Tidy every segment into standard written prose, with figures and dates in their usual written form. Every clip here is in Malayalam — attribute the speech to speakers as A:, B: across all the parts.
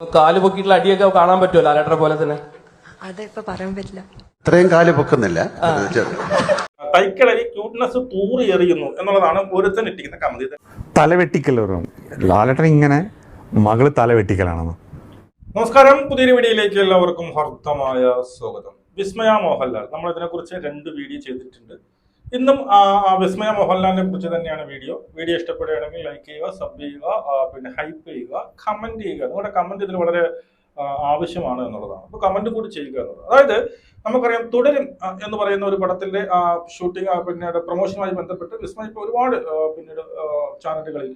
A: കാല് പൊക്കിയിട്ടുള്ള അടിയൊക്കെ കാണാൻ പറ്റുമോ ലാലേട്ടനെ പോലെ തന്നെ?
B: അതിപ്പോ പറയാൻ പറ്റില്ല.
C: ഇത്രയും കാല് പൊക്കുന്നില്ല.
D: തൈക്കളരി ക്യൂട്ട്നെസ് തൂറി എറിയുന്നു എന്നുള്ളതാണ് ഒരുത്തൻ ഇട്ടിരിക്കുന്ന കമന്റ്.
E: തലവെട്ടിക്കൽ ലാലേട്ടൻ ഇങ്ങനെ മകള് തലവെട്ടിക്കലാണെന്ന്.
D: നമസ്കാരം, പുതിയൊരു വീഡിയോയിലേക്ക് എല്ലാവർക്കും ഹർദ്ദമായ സ്വാഗതം. വിസ്മയ മോഹൻലാൽ, നമ്മൾ ഇതിനെക്കുറിച്ച് 2 വീഡിയോ ചെയ്തിട്ടുണ്ട്. ഇന്നും വിസ്മയ മോഹൻലാലിനെ കുറിച്ച് തന്നെയാണ് വീഡിയോ ഇഷ്ടപ്പെടുകയാണെങ്കിൽ ലൈക്ക് ചെയ്യുക, സബ് ചെയ്യുക, പിന്നെ ഹൈപ്പ് ചെയ്യുക, കമന്റ് ചെയ്യുക. നിങ്ങളുടെ കമന്റ് ഇതിൽ വളരെ ആവശ്യമാണ് എന്നുള്ളതാണ്. അപ്പോൾ കമന്റ് കൂടി ചെയ്യുക എന്നുള്ളത്. അതായത് നമുക്കറിയാം, തുടരും എന്ന് പറയുന്ന ഒരു പടത്തിന്റെ ഷൂട്ടിംഗ് പിന്നീട് പ്രൊമോഷനുമായി ബന്ധപ്പെട്ട് വിസ്മയ ഇപ്പോൾ ഒരുപാട് പിന്നീട് ചാനലുകളിൽ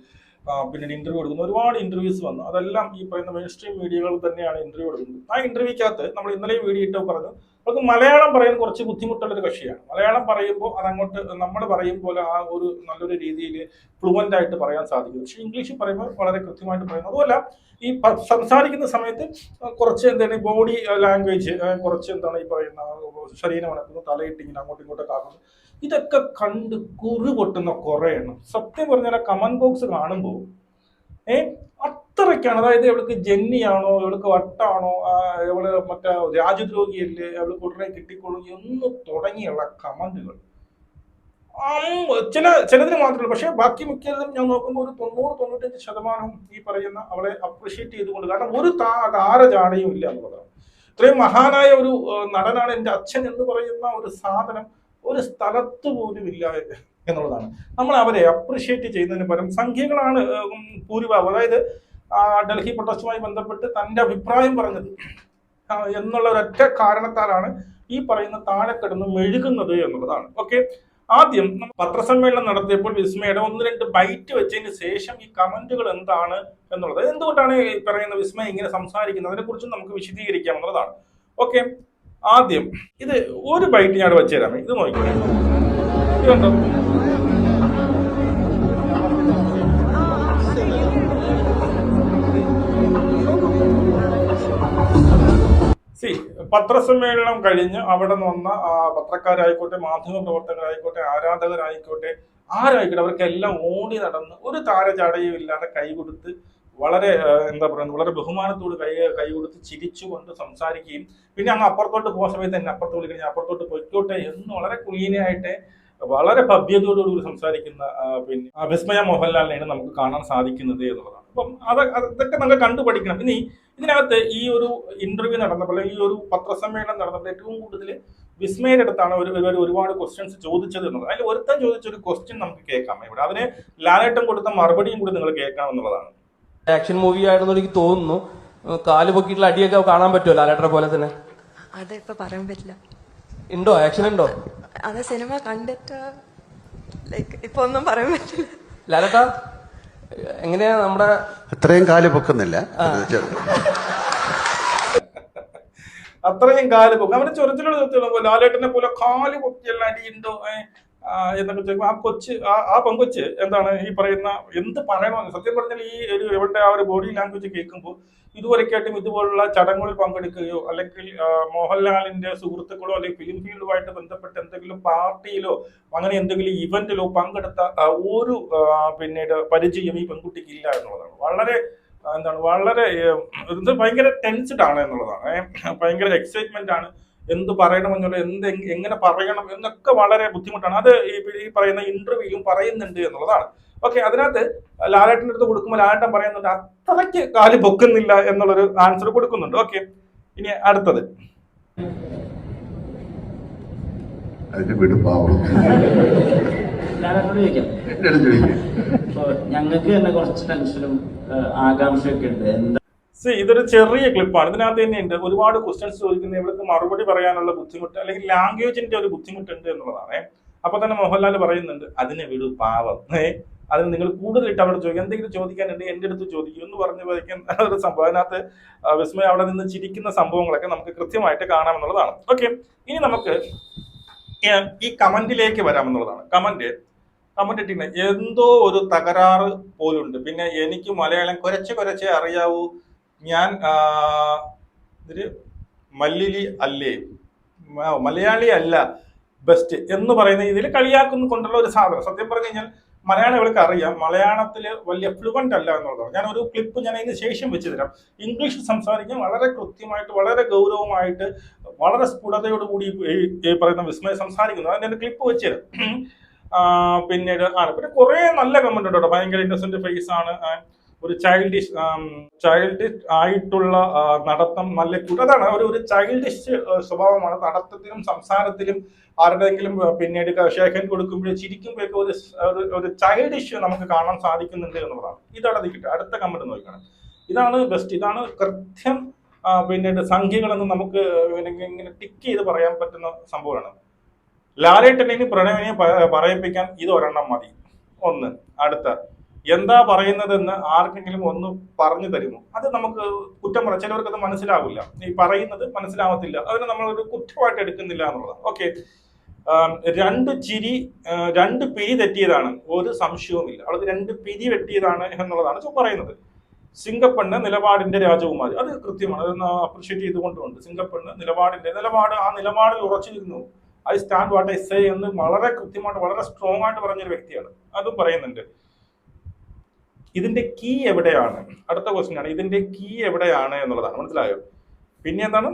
D: പിന്നീട് ഇന്റർവ്യൂ കൊടുക്കുന്നു. ഒരുപാട് ഇന്റർവ്യൂസ് വന്നു. അതെല്ലാം ഈ പറയുന്ന മെയിൻ സ്ട്രീം മീഡിയകൾ തന്നെയാണ് ഇന്റർവ്യൂ കൊടുക്കുന്നത്. ആ ഇന്റർവ്യൂക്കകത്ത് നമ്മൾ ഇന്നലെയും വീഡിയോ ഇട്ട് പറഞ്ഞു, നമുക്ക് മലയാളം പറയാൻ കുറച്ച് ബുദ്ധിമുട്ടുള്ള ഒരു കക്ഷിയാണ്. മലയാളം പറയുമ്പോൾ അതങ്ങോട്ട് നമ്മൾ പറയും പോലെ ആ ഒരു നല്ലൊരു രീതിയിൽ ഫ്ലുവൻ്റ് ആയിട്ട് പറയാൻ സാധിക്കും. പക്ഷേ ഇംഗ്ലീഷിൽ പറയുമ്പോൾ വളരെ കൃത്യമായിട്ട് പറയുന്നു. അതുമല്ല, ഈ സംസാരിക്കുന്ന സമയത്ത് കുറച്ച് എന്താണ് ബോഡി ലാംഗ്വേജ്, കുറച്ച് എന്താണ് ഈ പറയുന്ന ശരീരം അനക്കുന്നു, തലയിട്ടിങ്ങനെ അങ്ങോട്ടും ഇങ്ങോട്ടൊക്കെ ആക്കുന്നു. ഇതൊക്കെ കണ്ട് കുറി പൊട്ടുന്ന കുറേ എണ്ണം. സത്യം പറഞ്ഞാൽ കമന്റ് ബോക്സ് കാണുമ്പോൾ അത്രയ്ക്കാണ്. അതായത് ഇവൾക്ക് ജെന്നിയാണോ, ഇവൾക്ക് വട്ടാണോ, ഇവള് മറ്റേ രാജ്യദ്രോഹിയല്ലേ, ഇവൾക്ക് ഉടനെ കിട്ടിക്കൊള്ളു എന്ന് തുടങ്ങിയുള്ള കമന്റുകൾ ചിലതിന് മാത്രമല്ല. പക്ഷെ ബാക്കി മിക്കതും ഞാൻ നോക്കുമ്പോൾ ഒരു 90-95% ഈ പറയുന്ന അവളെ അപ്രിഷിയേറ്റ് ചെയ്തുകൊണ്ട്. കാരണം ഒരു താരജാടയും ഇല്ല എന്നുള്ളതാണ്. ഇത്രയും മഹാനായ ഒരു നടനാണ് എൻ്റെ അച്ഛൻ എന്ന് പറയുന്ന ഒരു സാധനം ഒരു സ്ഥലത്ത് പോലും ഇല്ല എന്നുള്ളതാണ്. നമ്മൾ അവരെ അപ്രിഷിയേറ്റ് ചെയ്യുന്നതിന് പകരം സംഖ്യകളാണ് ഭൂരിഭാഗം. അതായത് ഡൽഹി പ്രൊട്ടസ്റ്റുമായി ബന്ധപ്പെട്ട് തൻ്റെ അഭിപ്രായം പറഞ്ഞത് എന്നുള്ള ഒരൊറ്റ കാരണത്താലാണ് ഈ പറയുന്ന താഴെ കിടന്ന് മെഴുകുന്നത് എന്നുള്ളതാണ്. ഓക്കെ, ആദ്യം പത്രസമ്മേളനം നടത്തിയപ്പോൾ വിസ്മയുടെ 1-2 ബൈറ്റ് വെച്ചതിന് ശേഷം ഈ കമന്റുകൾ എന്താണ് എന്നുള്ളത്, എന്തുകൊണ്ടാണ് ഈ പറയുന്ന വിസ്മയ ഇങ്ങനെ സംസാരിക്കുന്നത്, അതിനെ കുറിച്ചും നമുക്ക് വിശദീകരിക്കാം എന്നുള്ളതാണ്. ഓക്കെ, ആദ്യം ഇത് ഒരു ബൈറ്റ് ഞാൻ വെച്ചു തരാമേ. ഇത് നോക്കിക്കോളെ, ഇതുണ്ടോ? പത്രസമ്മേളനം കഴിഞ്ഞ് അവിടെ നിന്ന് വന്ന പത്രക്കാരായിക്കോട്ടെ, മാധ്യമ പ്രവർത്തകരായിക്കോട്ടെ, ആരാധകരായിക്കോട്ടെ, ആരായിക്കോട്ടെ, അവർക്കെല്ലാം ഓടി നടന്ന് ഒരു താരചാടയും ഇല്ലാതെ കൈ കൊടുത്ത് വളരെ എന്താ പറയുന്നത്, വളരെ ബഹുമാനത്തോട് കൈ കൊടുത്ത് ചിരിച്ചുകൊണ്ട് സംസാരിക്കുകയും പിന്നെ അങ്ങ് അപ്പുറത്തോട്ട് പോകുന്ന സമയത്ത് തന്നെ അപ്പുറത്ത് വിളിക്കണേ, അപ്പുറത്തോട്ട് പൊയ്ക്കോട്ടെ എന്ന് വളരെ കുലീനയായിട്ട് വളരെ ഭവ്യതയോടുകൂടി സംസാരിക്കുന്ന പിന്നെ വിസ്മയ മോഹൻലാലിനെയാണ് നമുക്ക് കാണാൻ സാധിക്കുന്നത് എന്നുള്ളതാണ്. അപ്പം അതൊക്കെ നമുക്ക് കണ്ടുപഠിക്കണം. ഇനി ഇതിനകത്ത് ഈ ഒരു ഇന്റർവ്യൂ നടന്നപ്പോൾ, ഈ ഒരു പത്രസമ്മേളനം നടന്നപ്പോൾ ഏറ്റവും കൂടുതൽ വിസ്മയുടെ അടുത്താണ് ഒരുപാട് ക്വസ്റ്റ്യൻസ് ചോദിച്ചത് എന്നുള്ളത്. അതിൽ ഒരുത്തൻ ചോദിച്ചൊരു ക്വസ്റ്റ്യൻ നമുക്ക് കേൾക്കാം ഇവിടെ. അതിന് ലാലേട്ടൻ കൊടുത്ത മറുപടിയും കൂടി നിങ്ങൾ കേൾക്കണം എന്നുള്ളതാണ്.
A: ആക്ഷൻ മൂവി ആണെന്ന് എനിക്ക് തോന്നുന്നു. കാല് പൊക്കിയിട്ടുള്ള അടിയൊക്കെ കാണാൻ പറ്റുമോ ലാലേട്ടനെ പോലെ തന്നെ?
B: അതിപ്പോ പറയാൻ പറ്റില്ല.
A: ഉണ്ടോ, ആക്ഷൻ ഉണ്ടോ?
B: അത് സിനിമ കണ്ടിട്ട് ഇപ്പൊ ഒന്നും പറയാൻ പറ്റില്ല.
A: ലാലേട്ടാ എങ്ങനെയാ നമ്മുടെ
C: ഇത്രയും കാല് പൊക്കുന്നില്ല.
D: അത്രയും കാല് പൊക്കും. അവന്റെ ചൊറിച്ചിലുള്ള ലാലേട്ടനെ പോലെ കാല് പൊക്കിയുള്ള അടിയുണ്ടോ എന്നൊക്കെ ചോദിക്കുമ്പോൾ ആ പെങ്കൊച്ച് എന്താണ് ഈ പറയുന്ന എന്ത് പറയണമെന്ന് സത്യം പറഞ്ഞാൽ ഈ ഒരു ഇവരുടെ ആ ഒരു ബോഡി ലാംഗ്വേജ് കേൾക്കുമ്പോൾ ഇതുവരെക്കായിട്ടും ഇതുപോലുള്ള ചടങ്ങുകളിൽ പങ്കെടുക്കുകയോ അല്ലെങ്കിൽ മോഹൻലാലിന്റെ സുഹൃത്തുക്കളോ അല്ലെങ്കിൽ ഫിലിം ഫീൽഡുമായിട്ട് ബന്ധപ്പെട്ട എന്തെങ്കിലും പാർട്ടിയിലോ അങ്ങനെ എന്തെങ്കിലും ഇവന്റിലോ പങ്കെടുത്ത ഒരു പിന്നീട് പരിചയം ഈ പെൺകുട്ടിക്ക് ഇല്ല എന്നുള്ളതാണ്. വളരെ വളരെ ഭയങ്കര ടെൻസ്ഡ് ആണ് എന്നുള്ളതാണ്. ഭയങ്കര എക്സൈറ്റ്മെന്റ് ആണ്. എന്ത് പറയണമെന്നുള്ള എങ്ങനെ പറയണം എന്നൊക്കെ വളരെ ബുദ്ധിമുട്ടാണ്. അത് ഈ പറയുന്ന ഇന്റർവ്യൂവിലും പറയുന്നുണ്ട് എന്നുള്ളതാണ്. ഓക്കെ, അതിനകത്ത് ലാലേട്ടൻ്റെ അടുത്ത് കൊടുക്കുമ്പോൾ ലാലേട്ടൻ പറയുന്നുണ്ട് അത്രയ്ക്ക് കാല് പൊക്കുന്നില്ല എന്നുള്ളൊരു ആൻസർ കൊടുക്കുന്നുണ്ട്. ഓക്കെ, ഇനി അടുത്തത്
F: ഞങ്ങൾക്ക് തന്നെ കുറച്ച് ടെൻഷനും ആകാംക്ഷയൊക്കെ ഉണ്ട്. എന്താ
D: ഇതൊരു ചെറിയ ക്ലിപ്പാണ്. ഇതിനകത്ത് തന്നെയുണ്ട് ഒരുപാട് ക്വസ്റ്റ്യൻസ് ചോദിക്കുന്ന ഇവർക്ക് മറുപടി പറയാനുള്ള ബുദ്ധിമുട്ട് അല്ലെങ്കിൽ ലാംഗ്വേജിന്റെ ഒരു ബുദ്ധിമുട്ടുണ്ട് എന്നുള്ളതാണ്. അപ്പൊ തന്നെ മോഹൻലാൽ പറയുന്നുണ്ട് അതിനെ വിടു പാവം, അതിന് നിങ്ങൾ കൂടുതലിട്ട് അവിടെ ചോദിക്കുക, എന്തെങ്കിലും ചോദിക്കാനുണ്ട് എൻ്റെ അടുത്ത് ചോദിക്കും എന്ന് പറഞ്ഞു വയ്ക്കുന്ന ഒരു സംഭവം. അതിനകത്ത് വിസ്മയ അവിടെ നിന്ന് ചിരിക്കുന്ന സംഭവങ്ങളൊക്കെ നമുക്ക് കൃത്യമായിട്ട് കാണാമെന്നുള്ളതാണ്. ഓക്കെ, ഇനി നമുക്ക് ഈ കമന്റിലേക്ക് വരാമെന്നുള്ളതാണ്. കമന്റ് ഇട്ടിങ്ങനെ എന്തോ ഒരു തകരാറ് പോലുണ്ട്. പിന്നെ എനിക്ക് മലയാളം കുറച്ചേ അറിയാവൂ, ഞാൻ ഇതൊരു മലയാളി അല്ല ബെസ്റ്റ് എന്ന് പറയുന്ന ഇതിൽ കളിയാക്കുന്നു കൊണ്ടുള്ള ഒരു സാധനം. സത്യം പറഞ്ഞു കഴിഞ്ഞാൽ മലയാളികൾക്ക് അറിയാം മലയാളത്തിൽ വലിയ ഫ്ലുവൻ്റ് അല്ല എന്നുള്ളതാണ്. ഞാൻ ഒരു ക്ലിപ്പ് ഞാൻ അതിന് ശേഷം വെച്ച് തരാം. ഇംഗ്ലീഷ് സംസാരിക്കാൻ വളരെ കൃത്യമായിട്ട്, വളരെ ഗൗരവമായിട്ട്, വളരെ സ്ഫുടതയോടുകൂടി ഈ പറയുന്ന വിസ്മയ സംസാരിക്കുന്നത്. അതിൻ്റെ ക്ലിപ്പ് വെച്ച് തരാം. പിന്നീട് പിന്നെ കുറെ നല്ല കമന്റ് ഉണ്ട് കേട്ടോ. ഭയങ്കര ഇന്നസെന്റ് ഫേസ് ആണ്, ഒരു ചൈൽഡിഷ് ആയിട്ടുള്ള നടത്തം, നല്ല അതാണ് ഒരു ചൈൽഡിഷ് സ്വഭാവമാണ് നടത്തത്തിലും സംസാരത്തിലും. ആരുടെയെങ്കിലും പിന്നീട് ഷേഖൻ കൊടുക്കുമ്പോഴേ ചിരിക്കുമ്പോഴൊക്കെ ഒരു ചൈൽഡിഷ് നമുക്ക് കാണാൻ സാധിക്കുന്നുണ്ട് എന്നുള്ളതാണ്. ഇതാണ് കിട്ടുക. അടുത്ത കമന്റ് നോക്കണം. ഇതാണ് ബെസ്റ്റ്. ഇതാണ് കൃത്യം പിന്നീട് സംഖ്യകളെന്ന് നമുക്ക് ഇങ്ങനെ ടിക്ക് ചെയ്ത് പറയാൻ പറ്റുന്ന സംഭവമാണ്. ലാലേട്ടനെയും പ്രണവിനെയും പറയിപ്പിക്കാൻ ഇത് ഒരെണ്ണം മതി. ഒന്ന്. അടുത്ത എന്താ പറയുന്നതെന്ന് ആർക്കെങ്കിലും ഒന്ന് പറഞ്ഞു തരുമോ? അത് നമുക്ക് കുറ്റം പറയാം. ചിലവർക്ക് അത് മനസ്സിലാവില്ല, ഈ പറയുന്നത് മനസ്സിലാവത്തില്ല. അതിന് നമ്മളൊരു കുറ്റമായിട്ട് എടുക്കുന്നില്ല എന്നുള്ളതാണ്. ഓക്കെ. രണ്ട് പിരി തെറ്റിയതാണ്, ഒരു സംശയവുമില്ല. അവൾക്ക് 2 പിരി വെട്ടിയതാണ് എന്നുള്ളതാണ് പറയുന്നത്. സിംഗപ്പെണ്ണ് നിലപാടിന്റെ രാജകുമാരി, അത് കൃത്യമാണ്. അതൊന്ന് അപ്രിഷ്യേറ്റ് ചെയ്തുകൊണ്ടുണ്ട്. സിംഗപ്പെണ്ണ് നിലപാട് ആ നിലപാടിൽ ഉറച്ചിരുന്നു. I stand what I say എന്ന് വളരെ കൃത്യമായിട്ട്, വളരെ സ്ട്രോങ് ആയിട്ട് പറഞ്ഞൊരു വ്യക്തിയാണ്. അതും പറയുന്നുണ്ട്. ഇതിന്റെ കീ എവിടെയാണ്? അടുത്ത ക്വസ്റ്റ്യൻ ആണ്, ഇതിന്റെ കീ എവിടെയാണ് എന്നുള്ളതാണ്. മനസ്സിലായോ? പിന്നെ എന്താണ്,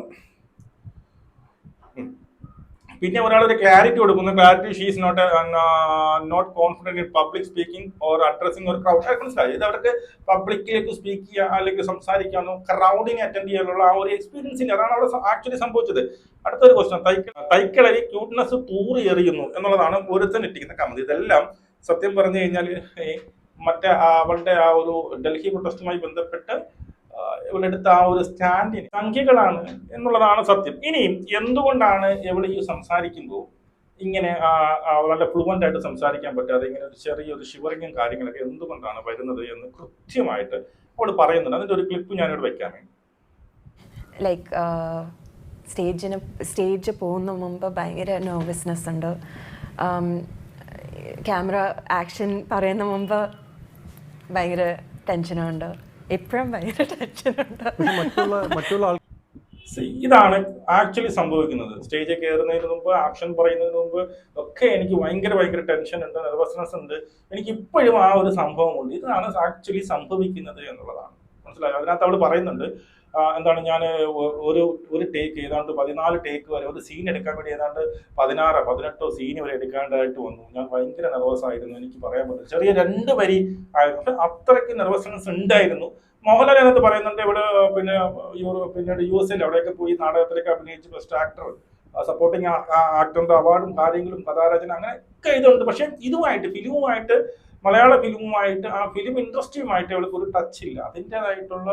D: പിന്നെ ഒരാൾ ഒരു ക്ലാരിറ്റി കൊടുക്കുന്നു. Clarity she is not confident in public speaking or addressing ഒരു ക്രൗഡ്. മനസ്സിലായി? ഇത് അവർക്ക് പബ്ലിക്കിലേക്ക് സ്പീക്ക് ചെയ്യുക അല്ലെങ്കിൽ സംസാരിക്കാനോ ക്രൗഡിനെ അറ്റൻഡ് ചെയ്യാനുള്ള ആ ഒരു എക്സ്പീരിയൻസ് ഇല്ല. അതാണ് അവിടെ ആക്ച്വലി സംഭവിച്ചത്. അടുത്തൊരു ക്വസ്റ്റ്യൻ, തൈക്കളരി ക്യൂട്ട്നെസ് തൂറി എറിയുന്നു എന്നുള്ളതാണ് ഒരുത്തൻ ഇട്ടിരിക്കുന്ന കമന്റ്. ഇതെല്ലാം സത്യം പറഞ്ഞു കഴിഞ്ഞാൽ മറ്റേ അവളുടെ ആ ഒരു ഡൽഹി പ്രൊട്ടസ്റ്റുമായി ബന്ധപ്പെട്ട് ഇവളെടുത്ത ആ ഒരു സ്റ്റാൻഡിന് സംഖ്യകളാണ് എന്നുള്ളതാണ് സത്യം. ഇനിയും എന്തുകൊണ്ടാണ് ഇവൾ ഈ സംസാരിക്കുമ്പോൾ ഇങ്ങനെ വളരെ ഫ്ലുവൻ്റ് ആയിട്ട് സംസാരിക്കാൻ പറ്റാതെ ഇങ്ങനെ ഒരു ചെറിയൊരു ഷിവറിങ്ങും കാര്യങ്ങളൊക്കെ എന്തുകൊണ്ടാണ് വരുന്നത് എന്ന് കൃത്യമായിട്ട് അവൾ പറയുന്നുണ്ട്. അതിൻ്റെ ഒരു ക്ലിപ്പ് ഞാനിവിടെ വെക്കാൻ വേണ്ടി.
B: ലൈക്ക് സ്റ്റേജ് പോകുന്ന മുമ്പ് ഭയങ്കര നെർവസ്നെസ് ഉണ്ട്. ക്യാമറ ആക്ഷൻ പറയുന്ന മുമ്പ് ഭയങ്കര ടെൻഷനുണ്ട്. എപ്പോഴും ഭയങ്കര ടെൻഷനുണ്ട്.
D: ഇതാണ് ആക്ച്വലി സംഭവിക്കുന്നത്. സ്റ്റേജിൽ കയറുന്നതിന് മുമ്പ്, ആക്ഷൻ പറയുന്നതിന് മുമ്പ് ഒക്കെ എനിക്ക് ഭയങ്കര ടെൻഷൻ ഉണ്ട്, നെർവസ്നെസ് ഉണ്ട്. എനിക്ക് ഇപ്പോഴും ആ ഒരു സംഭവമുണ്ട്. ഇതാണ് ആക്ച്വലി സംഭവിക്കുന്നത് എന്നുള്ളതാണ്. മനസ്സിലായോ? അതിനകത്ത് അവൾ പറയുന്നുണ്ട് എന്താണ്, ഞാൻ ഒരു ടേക്ക് ഏതാണ്ട് 14 ടേക്ക് വരെ ഒരു സീൻ എടുക്കാൻ വേണ്ടി ഏതാണ്ട് 16-18 സീൻ വരെ എടുക്കാണ്ടായിട്ട് വന്നു. ഞാൻ ഭയങ്കര നെർവസ് ആയിരുന്നു. എനിക്ക് പറയാൻ പറ്റില്ല. ചെറിയ 2 വരി ആയിരുന്നു. അത്രയ്ക്ക് നെർവസ്നെസ് ഉണ്ടായിരുന്നു. മോഹൻലാൽ അതിനകത്ത് പറയുന്നുണ്ട്. ഇവിടെ പിന്നീട് USA അവിടെയൊക്കെ പോയി നാടകത്തിലേക്ക് അഭിനയിച്ച് ബെസ്റ്റ് ആക്ടർ, സപ്പോർട്ടിങ് ആക്ടറിന്റെ അവാർഡും കാര്യങ്ങളും കഥാരചന അങ്ങനെയൊക്കെ ഇതുണ്ട്. പക്ഷെ ഇതുമായിട്ട് ഫിലിമുമായിട്ട്, മലയാള ഫിലിമുമായിട്ട്, ആ ഫിലിം ഇൻഡസ്ട്രിയുമായിട്ട് അവൾക്ക് ഒരു ടച്ച് ഇല്ല. അതിൻ്റെതായിട്ടുള്ള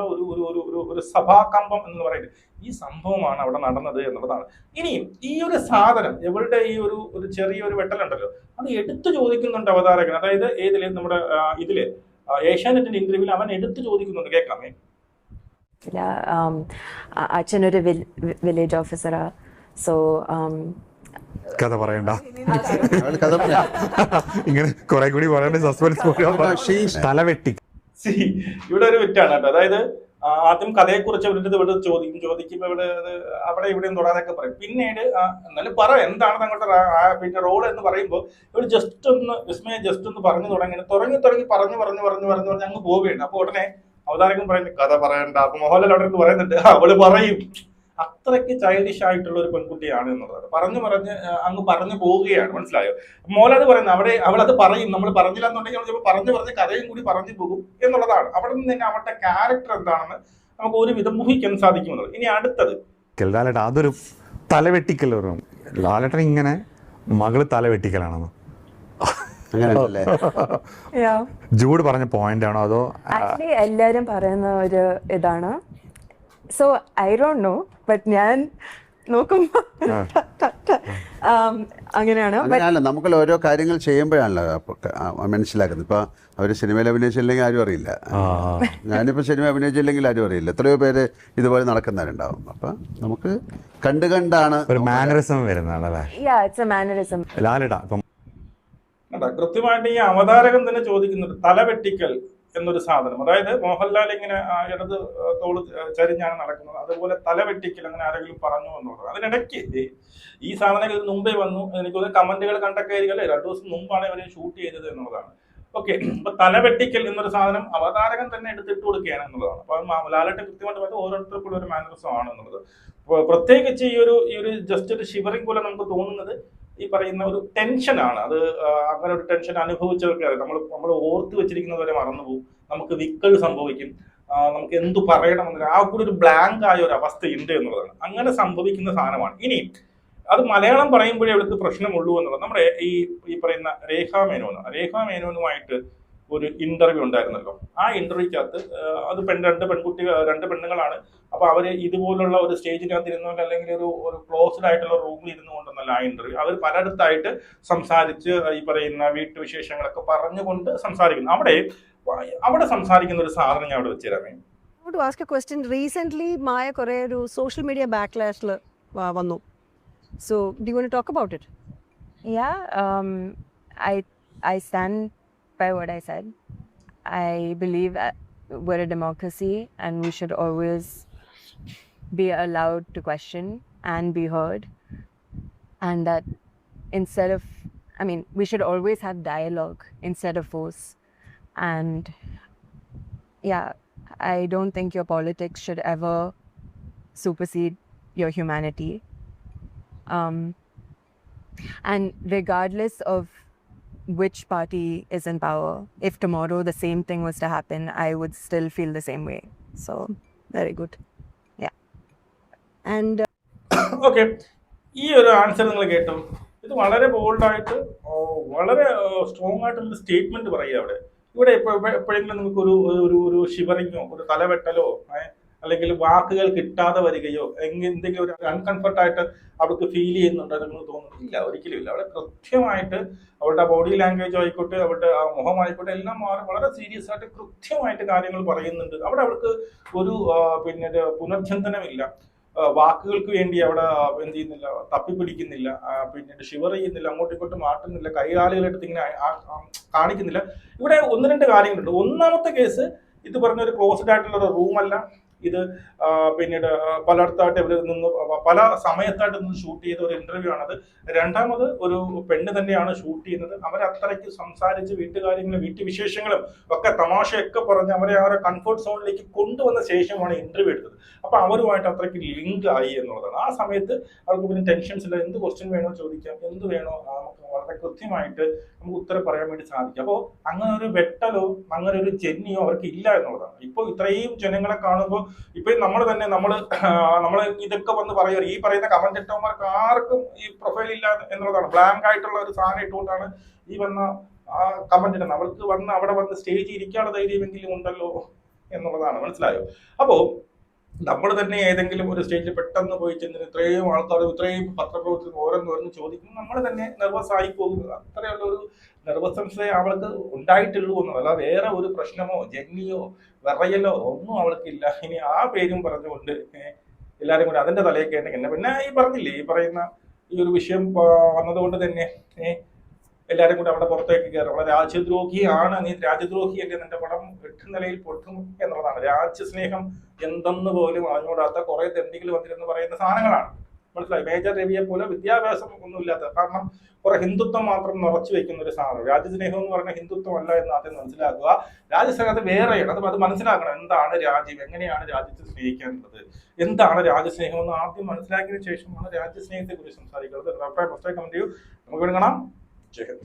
D: ഒരു സഭാകമ്പം എന്ന് പറയുന്നത് ഈ സംഭവമാണ് അവിടെ നടന്നത് എന്നുള്ളതാണ്. ഇനിയും ഈ ഒരു സാധനം, ഇവളുടെ ഈ ഒരു ചെറിയൊരു വെട്ടലുണ്ടല്ലോ, അത് എടുത്തു ചോദിക്കുന്നുണ്ട് അവതാരകൻ. അതായത് ഏതില്, നമ്മുടെ ഇതില് ഏഷ്യാനെറ്റിന്റെ ഇന്റർവ്യൂവിൽ അവൻ എടുത്തു ചോദിക്കുന്നുണ്ട്. കേൾക്കാമേ?
B: അച്ഛനൊരു വില്ലേജ് ഓഫീസറാ. സോ
E: കഥ പറയണ്ട, ഇങ്ങനെ കുറെ കൂടി പറയണ്ട. സസ്പെൻസ് തലവെട്ടി.
D: ഇവിടെ ഒരു വിറ്റാണ് കേട്ടോ. അതായത് ആദ്യം കഥയെക്കുറിച്ച് ഇവിടെ ചോദിക്കുമ്പോൾ അവിടെ ഇവിടെയും തൊടാതൊക്കെ പറയും. പിന്നീട് എന്നാലും പറ എന്താണ് തങ്ങളുടെ പിന്നെ റോൾ എന്ന് പറയുമ്പോൾ ഇവിടെ വിസ്മയ ജസ്റ്റ് ഒന്ന് പറഞ്ഞു തുടങ്ങി പറഞ്ഞു അങ്ങ് പോവുകയാണ്. അപ്പൊ ഉടനെ അവതാരകൻ പറയുന്നത് കഥ പറയണ്ട. അപ്പൊ മോഹൻലാൽ അവിടെ നിന്ന് പറയുന്നുണ്ട് അവള് പറയും. അത്രയ്ക്ക് ചൈൽഡിഷ് ആയിട്ടുള്ള ഒരു പെൺകുട്ടിയാണ് എന്നുള്ളത് പറഞ്ഞ് അങ്ങ് പറഞ്ഞു പോവുകയാണ്. മനസ്സിലായോ? മോഹൻലാൽ പറയുന്നത് അവളത് പറയും. നമ്മൾ പറഞ്ഞില്ല എന്നുണ്ടെങ്കിൽ അവൾ പറഞ്ഞ് കഥയും കൂടി പറഞ്ഞു പോകും എന്നുള്ളതാണ്. അവിടെ നിന്ന് തന്നെ അവരുടെ ക്യാരക്ടർ എന്താണെന്ന് നമുക്ക് ഒരു വിധം ഊഹിക്കാൻ സാധിക്കുമെന്നുള്ളത്. ഇനി അടുത്തത്
E: ലാലേട്ടൻ, അതൊരു തലവെട്ടിക്കൽ. ലാലേട്ടൻ ഇങ്ങനെ മകള് തലവെട്ടിക്കലാണെന്ന്
C: അങ്ങനെയല്ലേ?
E: ജൂഡ് പറഞ്ഞ പോയിന്റ് ആണോ അതോ
B: എല്ലാരും പറയുന്ന ഒരു ഇതാണ്? So I don't know, but ഞാൻ നോക്കുമ്പോ അങ്ങനെയാണ്.
C: അങ്ങനെയല്ല, നമുക്ക് ഓരോ കാര്യങ്ങൾ ചെയ്യുമ്പോഴാണല്ലോ മനസ്സിലാക്കുന്നത്. ഇപ്പൊ അവര് സിനിമയിൽ അഭിനയിച്ചില്ലെങ്കിൽ ആരും അറിയില്ല. ഞാനിപ്പോ സിനിമ അഭിനയിച്ചില്ലെങ്കിൽ ആരും അറിയില്ല. എത്രയോ പേര് ഇതുപോലെ നടക്കുന്നവരുണ്ടാവും. അപ്പൊ നമുക്ക് കണ്ടാണ്
E: ഒരു മാനറിസം വരുന്നതാണ്. ലാലേട്ടാ
D: കൃത്യമായിട്ട് ഈ അവതാരകൻ തന്നെ ചോദിക്കുന്നുണ്ട് തലവെട്ടിക്കൽ എന്നൊരു സാധനം. അതായത് മോഹൻലാൽ ഇങ്ങനെ ഇടത് തോള് ചരിഞ്ഞാണ് നടക്കുന്നത്, അതുപോലെ തലവെട്ടിക്കൽ അങ്ങനെ ആരെങ്കിലും പറഞ്ഞു എന്നുള്ളത്. അതിനിടയ്ക്ക് ഈ സാധനങ്ങൾ മുമ്പേ വന്നു. എനിക്കൊന്ന് കമന്റുകൾ കണ്ടൊക്കെ ആയിരിക്കും, 2 ദിവസം മുമ്പാണ് ഇവരെ ഷൂട്ട് ചെയ്തത് എന്നുള്ളതാണ്. ഓക്കെ. ഇപ്പൊ തലവെട്ടിക്കൽ എന്നൊരു സാധനം അവതാരകൻ തന്നെ എടുത്തിട്ട് കൊടുക്കുകയാണ് എന്നുള്ളതാണ്. അപ്പൊ ലാലേട്ടൻ കൃത്യമായിട്ട് പറയുന്നത് ഓരോരുത്തർക്കുള്ള ഒരു മാനറിസം ആണ് എന്നുള്ളത്. പ്രത്യേകിച്ച് ഈ ഒരു ജസ്റ്റ് ഒരു ഷിവറിംഗ് പോലെ നമുക്ക് തോന്നുന്നത് ഈ പറയുന്ന ഒരു ടെൻഷനാണ്. അത് അങ്ങനെ ഒരു ടെൻഷൻ അനുഭവിച്ചവർക്ക് നമ്മൾ ഓർത്ത് വെച്ചിരിക്കുന്നത് വരെ മറന്നുപോകും. നമുക്ക് വിക്കൽ സംഭവിക്കും. നമുക്ക് എന്തു പറയണമെന്നില്ല, ആ കൂടെ ഒരു ബ്ലാങ്ക് ആയ ഒരു അവസ്ഥയുണ്ട് എന്നുള്ളതാണ്. അങ്ങനെ സംഭവിക്കുന്ന സാധനമാണ്. ഇനി അത് മലയാളം പറയുമ്പോഴേ അവർക്ക് പ്രശ്നമുള്ളൂ എന്നുള്ളത്. നമ്മുടെ ഈ പറയുന്ന രേഖാ മേനോനുമായിട്ട് ഒരു ഇന്റർവ്യൂ ഉണ്ടായിരുന്നല്ലോ. ആ ഇന്റർവ്യൂക്കകത്ത് അത് രണ്ട് പെണ്ണുങ്ങളാണ്. അപ്പൊ അവര് ഇതുപോലുള്ള ഒരു സ്റ്റേജിനകത്ത് ഇരുന്നുകൊണ്ട് അല്ലെങ്കിൽ ഒരു ക്ലോസ്ഡ് ആയിട്ടുള്ള റൂമിൽ ഇരുന്നു കൊണ്ടൊന്നല്ല ആ ഇന്റർവ്യൂ. അവർ പലയിടത്തായിട്ട് സംസാരിച്ച് ഈ പറയുന്ന വീട്ടുവിശേഷങ്ങളൊക്കെ പറഞ്ഞുകൊണ്ട് സംസാരിക്കുന്നു. അവിടെ സംസാരിക്കുന്ന ഒരു സാധനം ഞാൻ അവിടെ വെച്ചുതരാമേ.
G: To ask a question, recently Maya കുറേ ഒരു സോഷ്യൽ മീഡിയ ബാക്ക്ലാഷിൽ വന്നു. So do you want to talk about it?
B: Yeah, I stand by what I said. I believe we're a democracy and we should always be allowed to question and be heard, and that we should always have dialogue instead of force. And yeah, I don't think your politics should ever supersede your humanity. And regardless of which party is in power, if tomorrow the same thing was to happen, I would still feel the same way. So very good. Yeah.
G: And
D: okay, ഈ ഒരു ആൻസർ നിങ്ങൾ കേട്ടോ. ഇത് വളരെ ബോൾഡായിട്ട് വളരെ സ്ട്രോങ് ആയിട്ടുള്ള സ്റ്റേറ്റ്മെന്റ് പറയുക അവിടെ. ഇവിടെ എപ്പോഴെങ്കിലും നിങ്ങൾക്ക് ഒരു ഷിവറിങ്ങോ ഒരു തലവെട്ടലോ അല്ലെങ്കിൽ വാക്കുകൾ കിട്ടാതെ വരികയോ എന്തെങ്കിലും ഒരു അൺകംഫർട്ടായിട്ട് അവർക്ക് ഫീൽ ചെയ്യുന്നുണ്ടോ നിങ്ങൾ തോന്നുന്നു? ഇല്ല, ഒരിക്കലും ഇല്ല. അവിടെ കൃത്യമായിട്ട് അവരുടെ ബോഡി ലാംഗ്വേജ് ആയിക്കോട്ടെ, അവരുടെ മുഖമായിക്കോട്ടെ, എല്ലാം വളരെ സീരിയസ് ആയിട്ട് കൃത്യമായിട്ട് കാര്യങ്ങൾ പറയുന്നുണ്ട്. അവിടെ അവർക്ക് ഒരു പുനർചിന്തനമില്ല. വാക്കുകൾക്ക് വേണ്ടി അവിടെ എന്ത് ചെയ്യുന്നില്ല, തപ്പിപ്പിടിക്കുന്നില്ല, ഷിവർ ചെയ്യുന്നില്ല, അങ്ങോട്ടും ഇങ്ങോട്ടും മാറ്റുന്നില്ല, കൈകാലുകളെടുത്ത് ഇങ്ങനെ കാണിക്കുന്നില്ല. ഇവിടെ 1-2 കാര്യങ്ങളുണ്ട്. ഒന്നാമത്തെ കേസ്, ഇത് പറഞ്ഞൊരു ക്ലോസ്ഡ് ആയിട്ടുള്ള ഒരു റൂമല്ല. ഇത് പിന്നീട് പലയിടത്തായിട്ട് ഇവർ നിന്ന് പല സമയത്തായിട്ട് നിന്ന് ഷൂട്ട് ചെയ്ത ഒരു ഇന്റർവ്യൂ ആണത്. രണ്ടാമത് ഒരു പെണ്ണ് തന്നെയാണ് ഷൂട്ട് ചെയ്യുന്നത്. അവരത്രയ്ക്ക് സംസാരിച്ച് വീട്ടുകാര്യങ്ങളും വീട്ടുവിശേഷങ്ങളും ഒക്കെ തമാശയൊക്കെ പറഞ്ഞ് അവരെ ആ ഒരു കംഫർട്ട് സോണിലേക്ക് കൊണ്ടുവന്ന ശേഷമാണ് ഇന്റർവ്യൂ എടുത്തത്. അപ്പൊ അവരുമായിട്ട് അത്രയ്ക്ക് ലിങ്ക് ആയി എന്നുള്ളതാണ്. ആ സമയത്ത് അവർക്ക് പിന്നെ ടെൻഷൻസ് ഇല്ല. എന്ത് ക്വസ്റ്റ്യൻ വേണോ ചോദിക്കാം, എന്ത് വേണോ നമുക്ക് വളരെ കൃത്യമായിട്ട് നമുക്ക് ഉത്തരം പറയാൻ വേണ്ടി സാധിക്കും. അപ്പോൾ അങ്ങനെ ഒരു വെട്ടലോ അങ്ങനെ ഒരു ജെന്നിയോ അവർക്ക് ഇല്ല എന്നുള്ളതാണ്. ഇപ്പോൾ ഇത്രയും ജനങ്ങളെ കാണുമ്പോൾ ഇപ്പൊ നമ്മൾ ഇതൊക്കെ വന്ന് പറയുക, ഈ പറയുന്ന കമന്റ് ഇട്ടവന്മാർക്ക് ആർക്കും ഈ പ്രൊഫൈൽ ഇല്ല എന്നുള്ളതാണ്. ബ്ലാങ്ക് ആയിട്ടുള്ള ഒരു സാധനം ഇട്ടുകൊണ്ടാണ് ഈ വന്ന കമന്റ് ഇടുന്നത്. അവർക്ക് അവിടെ വന്ന് സ്റ്റേജ് ഇരിക്കാനുള്ള ധൈര്യമെങ്കിലും ഉണ്ടല്ലോ എന്നുള്ളതാണ്. മനസ്സിലായോ? അപ്പോ നമ്മൾ തന്നെ ഏതെങ്കിലും ഒരു സ്റ്റേജിൽ പെട്ടെന്ന് പോയി ചെന്നിട്ട് ഇത്രയും ആൾക്കാരും ഇത്രയും പത്രപ്രവർത്തകർ ഓരോന്ന് ചോദിക്കും, നമ്മൾ തന്നെ നെർവസ് ആയി പോകുന്നത്. അത്രയുള്ള ഒരു നെർവസ്നെസ് അവൾക്ക് ഉണ്ടായിട്ടുള്ളൂ എന്നല്ല. വേറെ ഒരു പ്രശ്നമോ ജെന്നിയോ വിറയലോ ഒന്നും അവൾക്കില്ല. ഇനി ആ പേരും പറഞ്ഞുകൊണ്ട് എല്ലാവരും കൂടി അതിന്റെ തലയിൽ കേണ്ടെങ്കിൽ പിന്നെ ഈ പറഞ്ഞില്ലേ, ഈ പറയുന്ന ഈ ഒരു വിഷയം വന്നതുകൊണ്ട് തന്നെ എല്ലാവരും കൂടി അവിടെ പുറത്തേക്ക് കയറും. അവിടെ രാജ്യദ്രോഹിയാണ്, നീ രാജ്യദ്രോഹിയല്ലേ, നിന്റെ പടം 8 നിലയിൽ പൊട്ടും എന്നുള്ളതാണ്. രാജ്യസ്നേഹം എന്തെന്ന് പോലും അറിഞ്ഞുകൂടാത്ത കുറെ തെണ്ടികൾ വന്നിരുന്ന് പറയുന്ന സാധനങ്ങളാണ്. മനസ്സിലായി? മേജർ രവിയെ പോലെ വിദ്യാഭ്യാസം ഒന്നുമില്ലാത്ത, കാരണം കുറെ ഹിന്ദുത്വം മാത്രം നിറച്ചു വെക്കുന്ന ഒരു സാധനം. രാജ്യസ്നേഹം എന്ന് പറഞ്ഞാൽ ഹിന്ദുത്വം അല്ല എന്ന് ആദ്യം മനസ്സിലാക്കുക. രാജ്യസ്നേഹം അത് വേറെയാണ്. അത് മനസ്സിലാക്കണം. എന്താണ് രാജ്യം, എങ്ങനെയാണ് രാജ്യത്തെ സ്നേഹിക്കേണ്ടത്, എന്താണ് രാജ്യസ്നേഹം എന്ന് ആദ്യം മനസ്സിലാക്കിയതിനു ശേഷമാണ് രാജ്യസ്നേഹത്തെ കുറിച്ച് സംസാരിക്കുന്നത്. അഭിപ്രായം ഫസ്റ്റ് കമന്റ് ചെയ്യൂ. നമുക്ക് കാണാം. ജയ് ഹിന്ദ്.